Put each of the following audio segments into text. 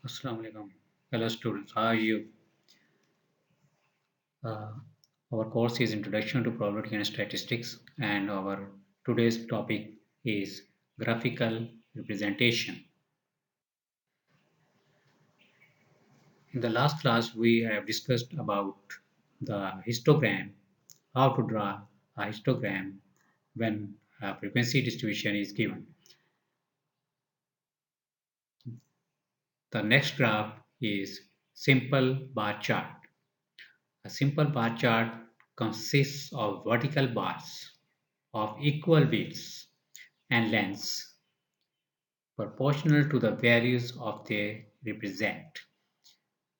Assalamu alaikum. Hello students, how are you? Uh, our course is Introduction to Probability and Statistics, and our today's topic is graphical representation. In the last class, we have discussed about the histogram, how to draw a histogram when a frequency distribution is given. The next graph is simple bar chart. A simple bar chart consists of vertical bars of equal widths and lengths proportional to the values of they represent.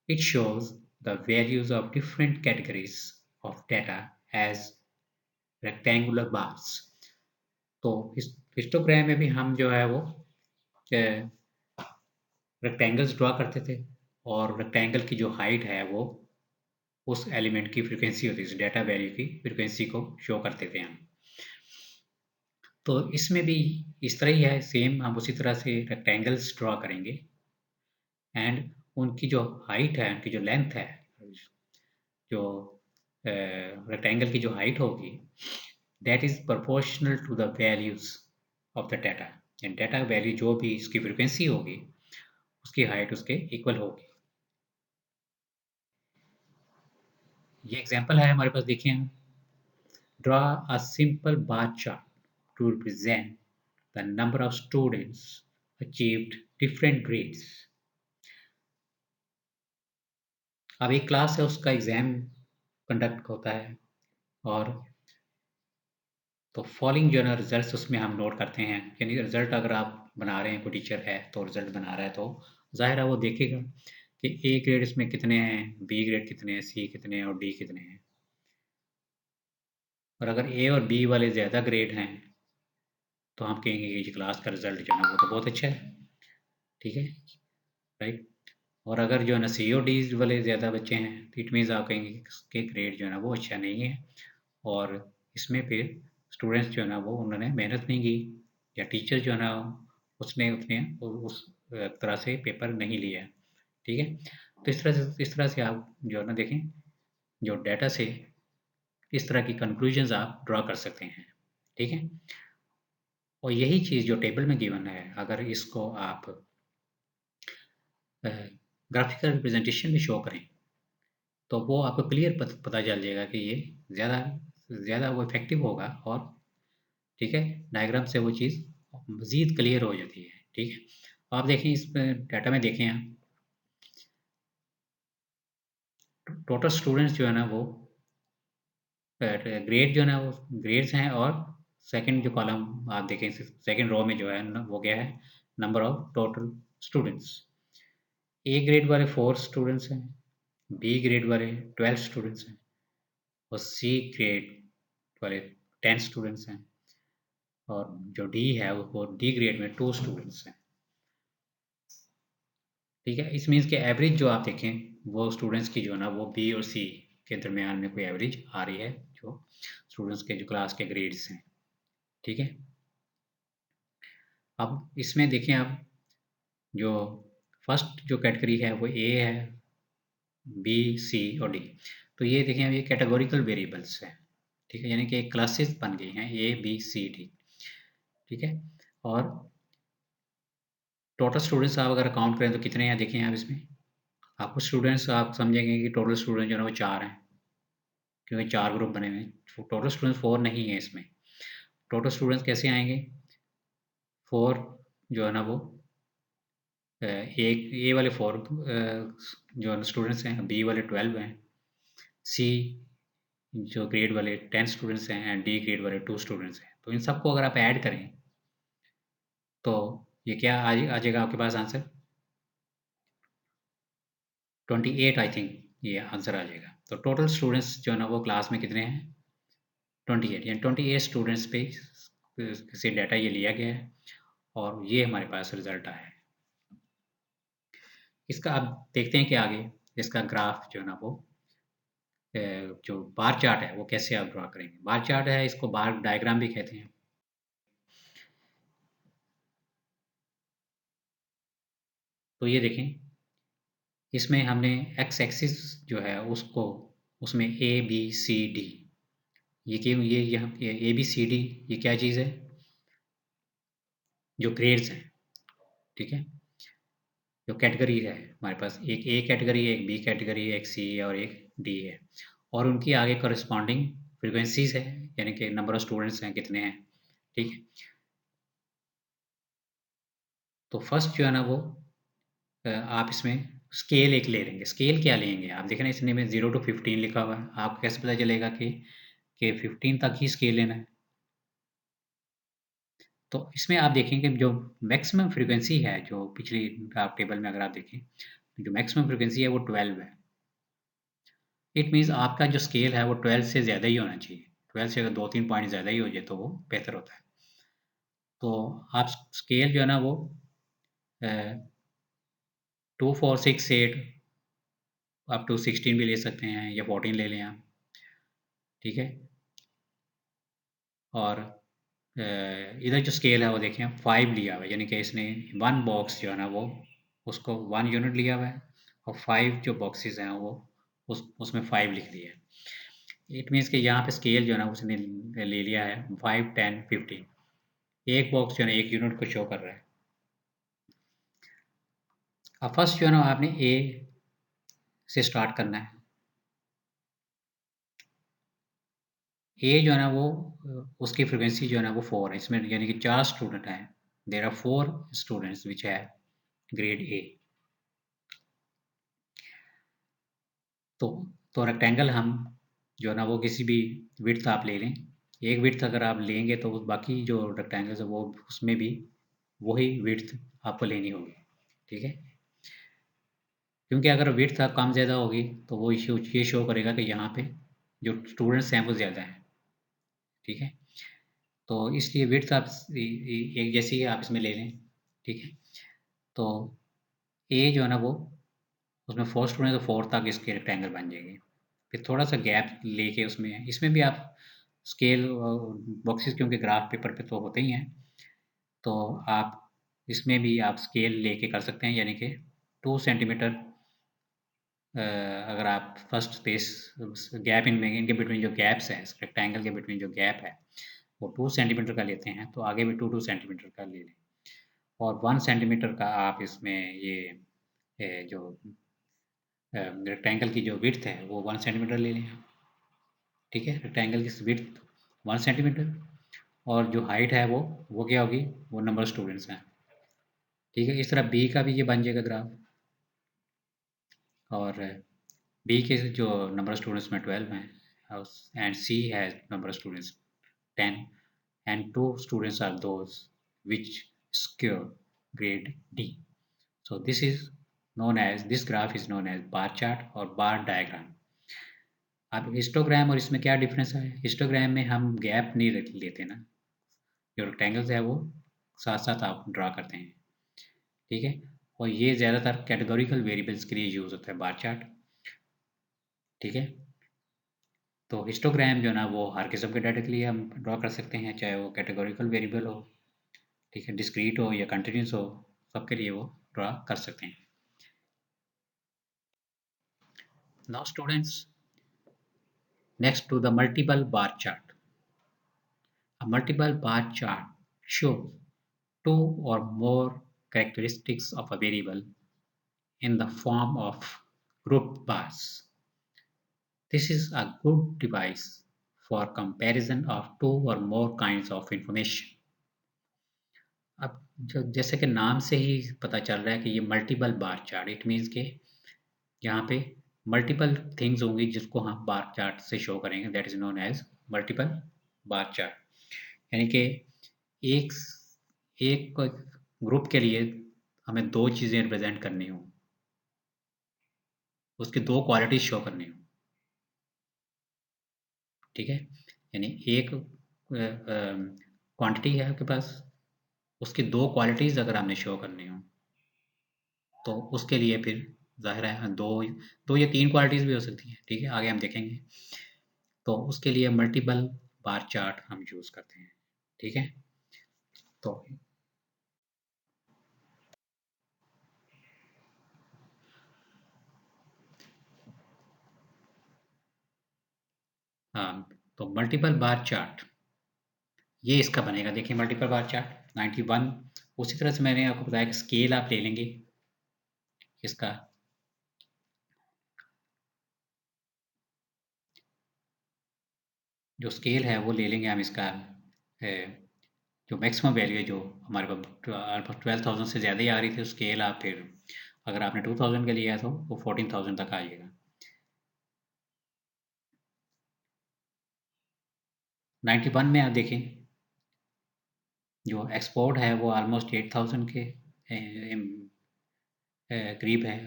It shows the values of different categories of data as rectangular bars. तो histogram में भी हम जो है वो rectangles draw करते थे और रेक्टेंगल की जो हाइट है वो उस एलिमेंट की फ्रीक्वेंसी होती है, उस डेटा वैल्यू की फ्रीक्वेंसी को शो करते थे हम। तो इसमें भी इस तरह ही है, सेम हम उसी तरह से रेक्टेंगल्स ड्रॉ करेंगे एंड उनकी जो हाइट है, उनकी जो लेंथ है, जो रेक्टेंगल की जो हाइट होगी, that is proportional to the values of the data. And data value जो भी इसकी फ्रीक्वेंसी होगी उसकी हाइट उसके इक्वल होगी। ये एग्जांपल है हमारे पास, देखिए हम draw a simple bar chart to represent the number of students achieved different grades. अब एक क्लास है, उसका एग्जाम कंडक्ट होता है और तो फॉलोइंग जो है ना रिजल्ट्स उसमें हम नोट करते हैं। यानी रिजल्ट अगर आप बना रहे हैं, कोई टीचर है तो रिजल्ट बना रहा है तो ज़ाहिर है वो देखेगा कि ए ग्रेड इसमें कितने हैं, बी ग्रेड कितने हैं, सी कितने हैं और डी कितने हैं। और अगर ए और बी वाले ज़्यादा ग्रेड हैं तो हम कहेंगे कि क्लास का रिजल्ट जो है ना वो तो बहुत अच्छा है, ठीक है, राइट। और अगर जो है ना सी और डी वाले ज़्यादा बच्चे हैं तो इट मीन्स आप कहेंगे कि ग्रेड जो है ना वो अच्छा नहीं है और इसमें फिर स्टूडेंट्स जो है ना वो उन्होंने मेहनत नहीं की या टीचर जो है ना उसने उतने उस तरह से पेपर नहीं लिया, ठीक है। तो इस तरह से आप जो है ना देखें, जो डाटा से इस तरह की कंक्लूजन्स आप ड्रा कर सकते हैं, ठीक है। और यही चीज़ जो टेबल में गिवन है, अगर इसको आप ग्राफिकल रिप्रेजेंटेशन में शो करें तो वो आपको क्लियर पता चल जाएगा कि ये ज़्यादा ज़्यादा वो इफ़ेक्टिव होगा और ठीक है, डायग्राम से वो चीज़ मज़ीद क्लियर हो जाती है, ठीक है। आप देखें इस डाटा में देखें आप, टोटल स्टूडेंट्स जो है ना वो ग्रेड जो है ना वो ग्रेड्स हैं और सेकंड जो कॉलम आप देखें, सेकंड रो में जो है ना वो क्या है, number of total students. A grade वाले 4 स्टूडेंट्स हैं, बी ग्रेड वाले 12 स्टूडेंट्स हैं और सी ग्रेड वाले 10 स्टूडेंट्स हैं और जो डी है वो डी ग्रेड में 2 स्टूडेंट्स हैं, ठीक है। इस मीन्स के एवरेज जो आप देखें वो स्टूडेंट्स की जो है ना वो बी और सी के दरमियान में कोई एवरेज आ रही है, जो स्टूडेंट्स के जो क्लास के ग्रेड्स हैं, ठीक है। अब इसमें देखें आप, जो फर्स्ट जो कैटेगरी है वो ए है, बी, सी और डी। तो ये देखें, अब ये कैटेगोरिकल वेरिएबल्स हैं, ठीक है, यानी कि क्लासेस बन गई हैं ए बी सी डी, ठीक है। और टोटल स्टूडेंट्स आप अगर काउंट करें तो कितने हैं, देखें आप इसमें, आपको स्टूडेंट्स आप समझेंगे कि टोटल स्टूडेंट जो है ना वो 4 हैं, क्योंकि 4 ग्रुप बने हुए हैं। टोटल स्टूडेंट्स 4 नहीं है इसमें। टोटल स्टूडेंट्स कैसे आएँगे? 4 जो है ना वो एक ए वाले 4 जो है ना स्टूडेंट्स हैं, बी वाले 12 हैं, सी जो ग्रेड वाले 10 स्टूडेंट्स हैं एंड डी ग्रेड वाले 2 स्टूडेंट्स हैं। तो इन सबको अगर आप ऐड करें तो ये क्या आ जाएगा आपके पास आंसर? 28 आई थिंक ये आंसर आ जाएगा। तो टोटल स्टूडेंट्स जो है ना वो क्लास में कितने हैं? 28, यानी 28 स्टूडेंट्स पे से डाटा ये लिया गया है और ये हमारे पास रिजल्ट आया है। इसका अब देखते हैं कि आगे इसका ग्राफ जो है ना वो जो बार चार्ट है वो कैसे आप ड्रा करेंगे। बार चार्ट है, इसको बार डायग्राम भी कहते हैं। तो ये देखें, इसमें हमने एक्स एक्सिस जो है उसको उसमें ए बी सी डी ये क्यों ये यहाँ ए बी सी डी ये क्या चीज़ है? जो ग्रेड्स हैं, ठीक है? जो कैटेगरी है हमारे पास एक ए कैटेगरी है, एक बी कैटेगरी है, एक सी है और एक डी है और उनकी आगे कॉरेस्पॉन्डिंग फ्रीक्वेंसीज है, यानी कि नंबर ऑफ स्टूडेंट्स हैं कितने हैं, ठीक है? तो फर्स्ट जो है ना वो आप इसमें स्केल एक ले लेंगे। स्केल क्या लेंगे आप देखें ना, इसने में 0 to 15 लिखा हुआ है, आपको कैसे पता चलेगा कि 15 तक ही स्केल लेना है? तो इसमें आप देखेंगे जो मैक्सिमम फ्रीक्वेंसी है, जो पिछली आप टेबल में अगर आप देखें, जो मैक्सिमम फ्रीक्वेंसी है वो 12 है। इट मीन्स आपका जो स्केल है वो 12 से ज़्यादा ही होना चाहिए। 12 से अगर 2-3 पॉइंट ज़्यादा ही हो जाए तो वो बेहतर होता है। तो आप स्केल जो है ना वो 2, 4, 6, 8 अप टू 16 भी ले सकते हैं या 14 ले लें आप, ठीक है? और इधर जो स्केल है वो देखें 5 लिया हुआ है, यानी कि इसने 1 बॉक्स जो है ना वो उसको 1 यूनिट लिया हुआ है और 5 जो बॉक्सेस हैं वो उसमें 5 लिख दिया है। इट मीन्स कि यहाँ पे स्केल जो है ना उसने ले लिया है 5, 10, 15। एक बॉक्स जो है ना 1 यूनिट को शो कर रहा है। अब फर्स्ट जो है ना आपने ए से स्टार्ट करना है। ए जो है ना वो उसकी फ्रीक्वेंसी जो है ना वो 4 है, इसमें यानी कि 4 स्टूडेंट हैं। देयर आर 4 स्टूडेंट्स व्हिच है ग्रेड ए। तो रेक्टेंगल हम जो है ना वो किसी भी विड्थ आप ले लें। एक विड्थ अगर आप लेंगे तो बाकी जो रेक्टेंगल्स है वो उसमें भी वही विड्थ आपको लेनी होगी, ठीक है? क्योंकि अगर विड्थ कम ज़्यादा होगी तो वो ये शो करेगा कि यहाँ पे जो स्टूडेंट्स हैं वो ज़्यादा हैं, ठीक है? तो इसलिए विड्थ आप एक जैसी ही आप इसमें ले लें, ठीक है? तो ए जो है ना वो उसमें 4 स्टूडेंट तो 4 तक इसके रेक्टेंगल बन जाएंगे। फिर थोड़ा-सा गैप लेके उसमें इसमें भी आप स्केल बॉक्सेस क्योंकि ग्राफ पेपर पे तो होते ही हैं, तो आप इसमें भी आप स्केल लेके कर सकते हैं, यानी कि 2 सेंटीमीटर अगर आप फर्स्ट स्पेस गैप इनमें इनके बिटवीन जो गैप्स हैं, इस रेक्टेंगल के बिटवीन जो गैप है, वो 2 सेंटीमीटर का लेते हैं, तो आगे भी 2-2 सेंटीमीटर का ले लें और 1 सेंटीमीटर का आप इसमें ये जो रेक्टेंगल की जो विड्थ है वो 1 सेंटीमीटर ले लें, ठीक है? रेक्टेंगल की विड्थ 1 सेंटीमीटर और जो हाइट है वो क्या होगी? वो नंबर ऑफ स्टूडेंट्स हैं, ठीक है? इस तरह बी का भी ये बन जाएगा ग्राफ और बी के जो नंबर ऑफ स्टूडेंट्स में 12 हैं and C has number of students 10 and 2 students are those which skew grade D. So this graph is known as bar chart और bar diagram. अब हिस्टोग्राम और इसमें क्या डिफरेंस है? हिस्टोग्राम में हम गैप नहीं लेते ना, जो रेक्टेंगल्स है वो साथ साथ आप ड्रा करते हैं, ठीक है? और ये ज़्यादातर कैटेगोरिकल वेरिएबल्स के लिए यूज़ होता है बार चार्ट, ठीक है? तो हिस्टोग्राम जो है ना वो हर किस्म के डाटा के लिए हम ड्रा कर सकते हैं, चाहे वो कैटेगोरिकल वेरिएबल हो, ठीक है, डिस्क्रीट हो या कंटिन्यूस हो, सबके लिए वो ड्रा कर सकते हैं। Now students, next to the multiple bar chart. A multiple bar chart shows two or more characteristics of a variable in the form of grouped bars. This is a good device for comparison of two or more kinds of information. अब जैसे कि नाम से ही पता चल रहा है कि ये multiple bar chart, it means के यहाँ पे मल्टीपल थिंग्स होंगी जिसको हम बार चार्ट से शो करेंगे, that is known as multiple bar chart. यानी कि एक एक ग्रुप के लिए हमें दो चीज़ें रिप्रेजेंट करनी हो, उसकी दो क्वालिटीज शो करनी हो, ठीक है? यानी एक क्वांटिटी है आपके पास, उसकी दो क्वालिटीज़ अगर हमने शो करनी हो तो उसके लिए फिर ज़ाहिर है दो या तीन क्वालिटीज़ भी हो सकती हैं, ठीक है? आगे हम देखेंगे। तो उसके लिए मल्टीपल बार चार्ट हम यूज़ करते हैं, ठीक है? तो हाँ, तो मल्टीपल बार चार्ट ये इसका बनेगा। देखिए मल्टीपल बार चार्ट 91। उसी तरह से मैंने आपको बताया कि स्केल आप ले लेंगे इसका, जो स्केल है वो ले लेंगे हम इसका जो मैक्सिमम वैल्यू है, जो हमारे पास ऑलमोस्ट 12,000 से ज़्यादा ही आ रही थी, स्केल आप फिर अगर आपने 2000 का लिया है तो वो 14,000 तक आइएगा। 91 में आप देखें जो एक्सपोर्ट है वो ऑलमोस्ट 8,000 के करीब है।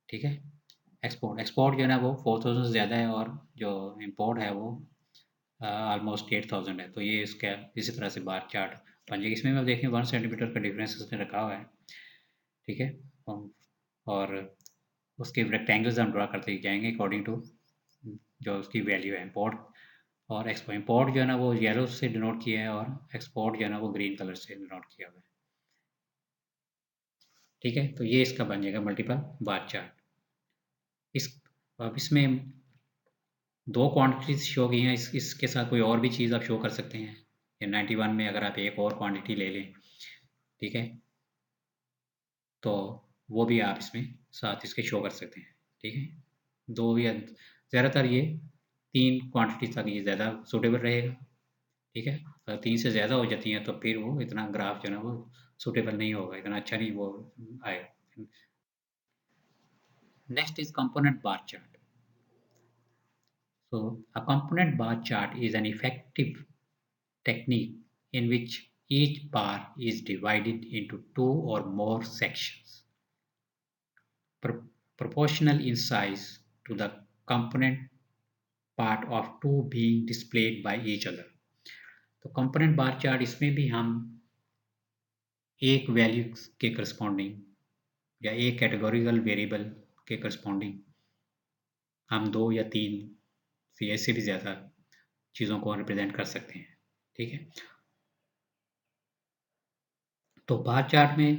ठीक है, एक्सपोर्ट एक्सपोर्ट जो है ना वो 4,000 से ज़्यादा है, और जो इम्पोर्ट है वो ऑलमोस्ट 8,000 है। तो ये इसका इसी तरह से बार चार्ट बन जाएगी। इसमें आप देखें 1 सेंटीमीटर का डिफरेंस उसने रखा हुआ है। ठीक है, और उसके रेक्टेंगल्स हम ड्रा करते जाएंगे अकॉर्डिंग टू जो उसकी वैल्यू है। इम्पोर्ट और एक्सपोर्ट, इम्पोर्ट जो है ना वो येलो से डिनोट किया है, और एक्सपोर्ट जो है ना वो ग्रीन कलर से डिनोट किया हुआ है। ठीक है, तो ये इसका बन जाएगा मल्टीपल बार चार्ट। इस अब इसमें दो क्वांटिटीज शो की हैं, इसके साथ कोई और भी चीज़ आप शो कर सकते हैं। या 91 में अगर आप एक और क्वांटिटी ले लें, ठीक है, तो वो भी आप इसमें साथ इसके शो कर सकते हैं। ठीक है, दो या ज़्यादातर ये 3 क्वांटिटी तक ये ज़्यादा सूटेबल रहेगा। ठीक है, अगर 3 से ज़्यादा हो जाती हैं तो फिर वो इतना ग्राफ जो है ना वो सूटेबल नहीं होगा, इतना अच्छा नहीं वो आएगा। Next is component bar chart. So a component bar chart is an effective technique in which each bar is divided into two or more sections, proportional in size to the component part of two being displayed by each other. तो component bar chart इसमें भी हम एक value के corresponding या एक categorical variable के corresponding हम 2 या 3 से ऐसे भी ज़्यादा चीज़ों को रिप्रेजेंट कर सकते हैं। ठीक है, तो बार चार्ट में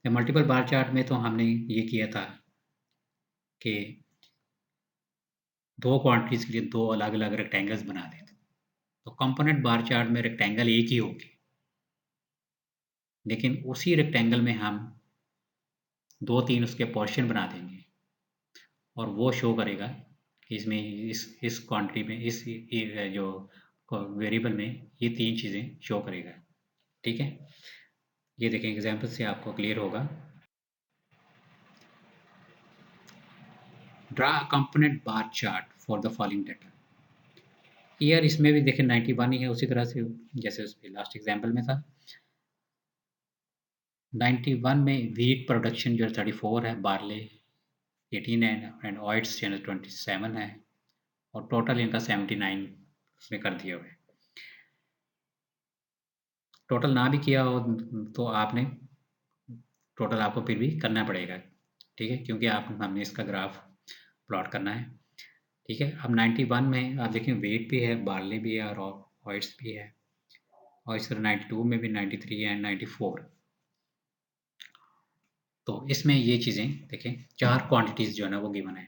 या मल्टीपल बार चार्ट में तो हमने ये किया था कि दो क्वांटिटीज के लिए दो अलग अलग रेक्टेंगल्स बना देते। तो कंपोनेंट बार चार्ट में रेक्टेंगल एक ही होगी, लेकिन उसी रेक्टेंगल में हम दो तीन उसके पोर्शन बना देंगे, और वो शो करेगा कि इसमें इस क्वांटिटी में जो वेरिएबल में ये तीन चीज़ें शो करेगा। ठीक है, ये देखें एग्जांपल से आपको क्लियर होगा। Draw a component bar chart for the following data. Year इसमें भी देखें 91 ही है, उसी तरह से जैसे उस लास्ट एग्जांपल में था। 91 में व्हीट प्रोडक्शन जो 34 है, बार्ले 18 है, एंड ऑइट्स जो 27 है, और टोटल इनका 79 उसने कर दिया हुआ है। टोटल ना भी किया हो तो आपने टोटल आपको फिर भी करना पड़ेगा। ठीक है, क्योंकि हमने इसका ग्राफ प्लॉट करना है। ठीक है, अब 91 में आप देखें वेट भी है, बार्ले भी है, और ऑइट्स भी है, और इस तरह 92 में भी 93 एंड 94। तो इसमें ये चीज़ें देखें, 4 क्वांटिटीज़ जो है ना वो गिवन है।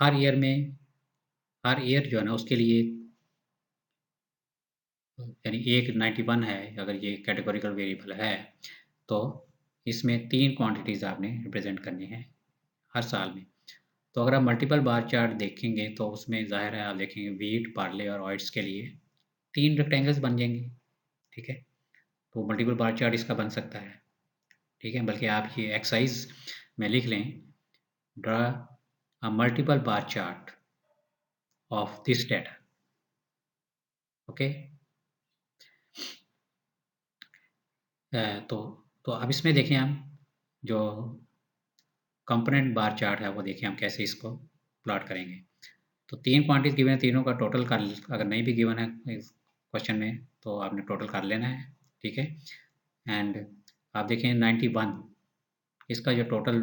हर ईयर जो है ना उसके लिए, यानी एक 91 है, अगर ये कैटेगोरिकल वेरिएबल है तो इसमें 3 क्वांटिटीज़ आपने रिप्रेजेंट करनी है हर साल में। तो अगर आप मल्टीपल बार चार्ट देखेंगे तो उसमें ज़ाहिर है आप देखेंगे व्हीट, पार्ले और ऑइट्स के लिए 3 रेक्टेंगल्स बन जाएंगे। ठीक है, तो मल्टीपल बार चार्ट इसका बन सकता है। ठीक है, बल्कि आप ये एक्सरसाइज में लिख लें, draw a multiple bar chart of this data. Okay, तो अब इसमें देखें हम जो कंपोनेंट बार चार्ट है वो देखें हम कैसे इसको प्लॉट करेंगे। तो 3 क्वांटिटीज गिवन है, तीनों का टोटल कर, अगर नहीं भी गिवन है इस क्वेश्चन में तो आपने टोटल कर लेना है। ठीक है, एंड आप देखें 91 इसका जो टोटल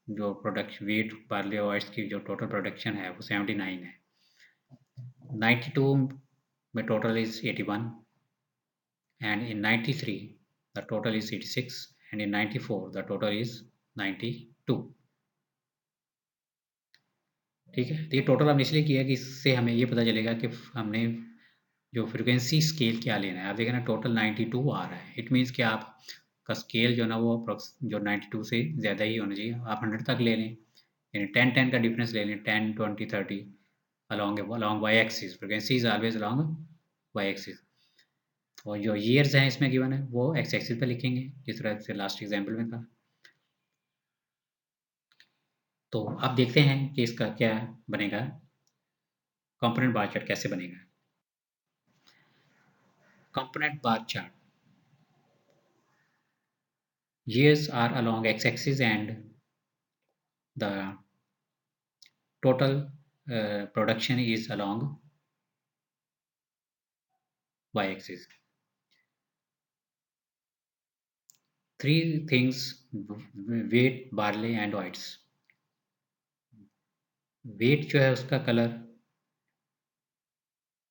जो प्रोडक्शन वेट बार्ले ऑयल्स की जो टोटल प्रोडक्शन है वो 79 है। 92 में total is 81, and in 93 the total is 86, and in 94 the total is 92. ठीक है। तो ये टोटल हमने इसलिए किया कि इससे हमें ये पता चलेगा कि हमने जो फ्रीक्वेंसी स्केल क्या लेना है। आप देखें ना टोटल 92 आ रहा है, इट मीन्स कि आप का स्केल जो है ना वो जो 92 से ज़्यादा ही होना चाहिए। आप 100 तक ले लें, यानी 10-10 का डिफरेंस ले लें, 10, 20, 30 along y axis. Frequency is always along y axis. और जो ईयर्स हैं इसमें गिवन है वो एक्स एक्सिस पे लिखेंगे, जिस तरह से लास्ट एग्जाम्पल में था। तो अब देखते हैं कि इसका क्या बनेगा, कंपोनेंट बार चार्ट कैसे बनेगा। Component bar chart, years are along x-axis and the total production is along y-axis. Three things: wheat, barley and oats. wheat जो है उसका कलर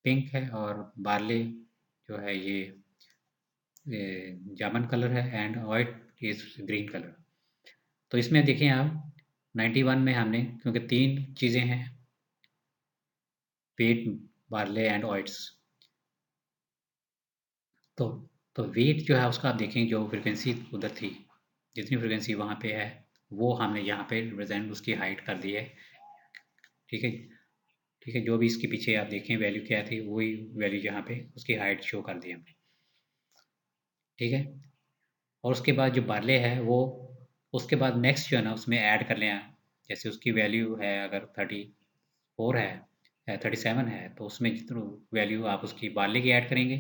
पिंक है और बार्ले जो है ये जामन कलर है एंड ऑइट इज ग्रीन कलर। तो इसमें देखें आप 91 में हमने, क्योंकि तीन चीज़ें हैं, wheat, बार्ले एंड ऑइट्स, तो वेट जो है उसका आप देखें जो फ्रीक्वेंसी उधर थी, जितनी फ्रीक्वेंसी वहाँ पे है वो हमने यहाँ पे रिप्रेजेंट उसकी हाइट कर दी है। ठीक है, ठीक है, जो भी इसके पीछे आप देखें वैल्यू क्या थी वही वैल्यू यहाँ पे उसकी हाइट शो कर दी हमने। ठीक है, और उसके बाद जो बार्ले है वो उसके बाद नेक्स्ट जो है ना उसमें ऐड कर लें आप। जैसे उसकी वैल्यू है अगर 34 है 37 है, तो उसमें जितनी वैल्यू आप उसकी बार्ले की ऐड करेंगे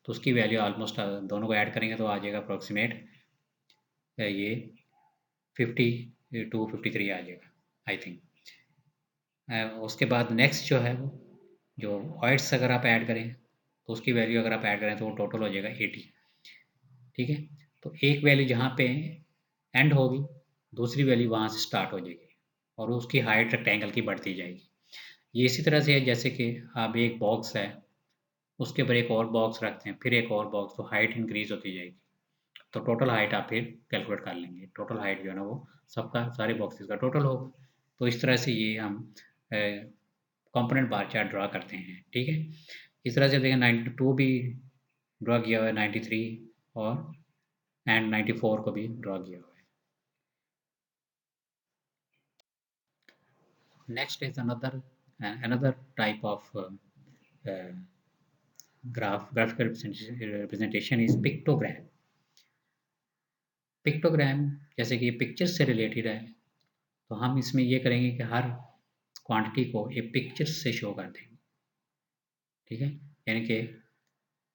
तो उसकी वैल्यू ऑलमोस्ट दोनों को ऐड करेंगे तो आ जाएगा अप्रोक्सीमेट ये 52-53 आ जाएगा आई थिंक। उसके बाद नेक्स्ट जो है वो जो ऑइड्स अगर आप ऐड करें तो उसकी वैल्यू अगर आप ऐड करें तो वो टोटल हो जाएगा 80। ठीक है, तो एक वैल्यू जहाँ पे एंड होगी दूसरी वैल्यू वहाँ से स्टार्ट हो जाएगी और उसकी हाइट रेक्टेंगल की बढ़ती जाएगी। ये इसी तरह से है जैसे कि आप एक बॉक्स है उसके ऊपर एक और बॉक्स रखते हैं फिर एक और बॉक्स, तो हाइट इंक्रीज होती जाएगी। तो टोटल हाइट आप फिर कैलकुलेट कर लेंगे, टोटल हाइट जो है ना वो सबका सारे बॉक्सेस का टोटल होगा। तो इस तरह से ये हम कंपोनेंट बार चार्ट ड्रा करते हैं। ठीक है, इस तरह से देखें 92 भी ड्रा किया हुआ है, 93 और एंड 94 को भी ड्रा किया हुआ है। Next is another type of graphical representation is pictogram. Pictogram जैसे कि पिक्चर से रिलेटेड है, तो हम इसमें ये करेंगे कि हर क्वांटिटी को एक पिक्चर से शो कर देंगे। ठीक है, यानी कि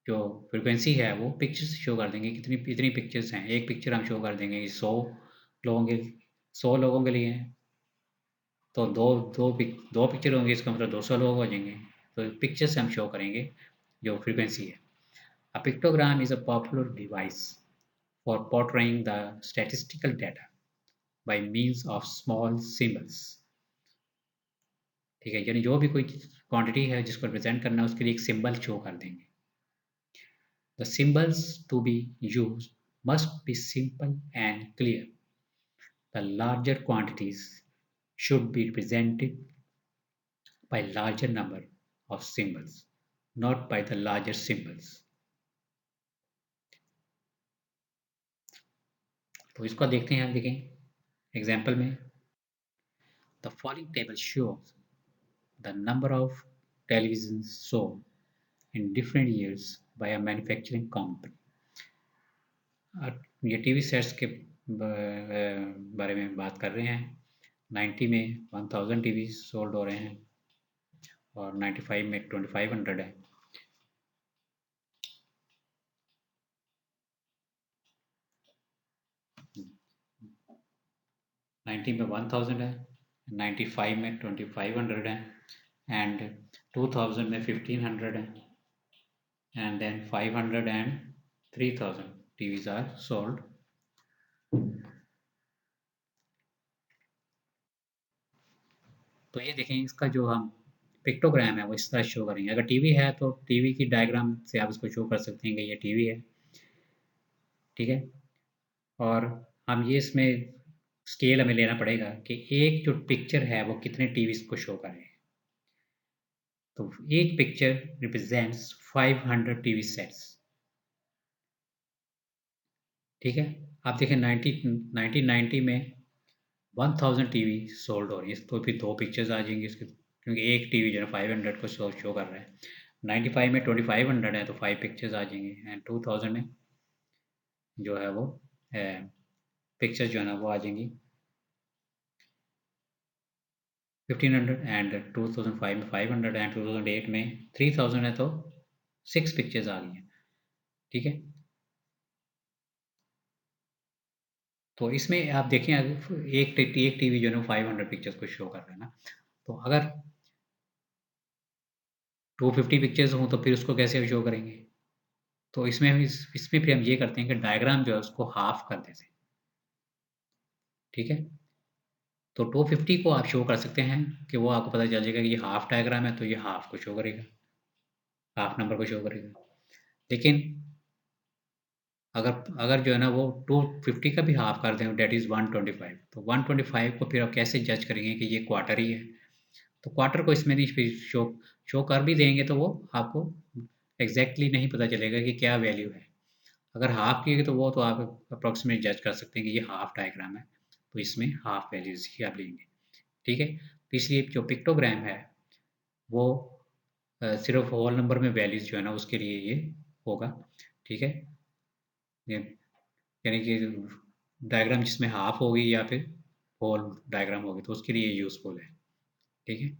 जो फ्रीक्वेंसी है वो पिक्चर से शो कर देंगे, कितनी इतनी पिक्चर्स हैं। एक पिक्चर हम शो कर देंगे 100 लोगों के 100 लोगों के लिए हैं, तो दो पिक्चर होंगे, इसका मतलब 200 लोग हो जाएंगे। तो पिक्चर से हम शो करेंगे जो फ्रीक्वेंसी है। A pictogram is a popular device for portraying the statistical data by means of small symbols। ठीक है, यानी जो भी कोई क्वांटिटी है जिसको रिप्रेजेंट करना है उसके लिए एक सिंबल शो कर देंगे। The symbols to be used must be simple and clear. The larger quantities should be represented by larger number of symbols, not by the larger symbols। तो इसको देखते हैं, हम देखें एग्जाम्पल में। The following table shows the number of televisions sold in different years by a manufacturing company। ये TV sets के बारे में बात कर रहे हैं। 90 में 1000 टीवी सोल्ड हो रहे हैं और 95 में 2500 है। 90 में 1000 है, 95 में 2500 है एंड 2000 में 1500 है and then 500 and 3000 TVs are sold। तो ये देखें इसका जो हम पिक्टोग्राम है वो इस तरह शो करेंगे। अगर टीवी है तो टीवी की डायग्राम से आप इसको शो कर सकते हैं कि ये टीवी है। ठीक है, और हम ये इसमें स्केल हमें लेना पड़ेगा कि एक जो पिक्चर है वो कितने टीवीज़ को शो करे। तो each picture represents 500 TV sets, ठीक है? आप देखें 1990 में 1000 टीवी सोल्ड हो रही है, तो फिर 2 पिक्चर्स आ जाएँगी इसके, क्योंकि एक टीवी जो है 500 को शो कर रहा है। 95 में 2500 है तो 5 पिक्चर्स आ जाएँगी एंड 2000 में जो है वो अ, पिक्चर्स जो है ना वो आ जाएँगी 1500 एंड 2005 में 500 एंड 2008 में 3000 है तो 6 पिक्चर्स आ गई हैं, ठीक है? तो इसमें आप देखें एक टीवी जो है ना 500 पिक्चर्स को शो कर रहा है ना, तो अगर 250 पिक्चर्स हों तो फिर उसको कैसे शो करेंगे? तो इसमें हम इसमें फिर हम ये करते हैं कि डायग्राम जो है उसको हाफ़ कर देते हैं, ठीक है? तो 250 को आप शो कर सकते हैं कि वो आपको पता चल जाएगा कि ये हाफ़ डायग्राम है तो ये हाफ़ को शो करेगा, हाफ़ नंबर को शो करेगा। लेकिन अगर अगर जो है ना वो 250 का भी हाफ़ कर दें दैट इज़ 125, तो 125 को फिर आप कैसे जज करेंगे कि ये क्वार्टर ही है? तो क्वार्टर को इसमें नहीं फिर शो कर भी देंगे तो वो आपको एग्ज़ैक्टली नहीं पता चलेगा कि क्या वैल्यू है। अगर हाफ़ की है तो वो तो आप अप्रॉक्सिमेट जज कर सकते हैं कि ये हाफ़ डायग्राम है, तो इसमें हाफ़ वैल्यूज़ ही आप लेंगे, ठीक है? तो इसलिए जो पिक्टोग्राम है वो सिर्फ़ होल नंबर में वैल्यूज़ जो है ना उसके लिए ये होगा, ठीक है? ये यानी कि डायग्राम जिसमें हाफ़ होगी या फिर होल डायग्राम होगी तो उसके लिए यूज़फुल है, ठीक है?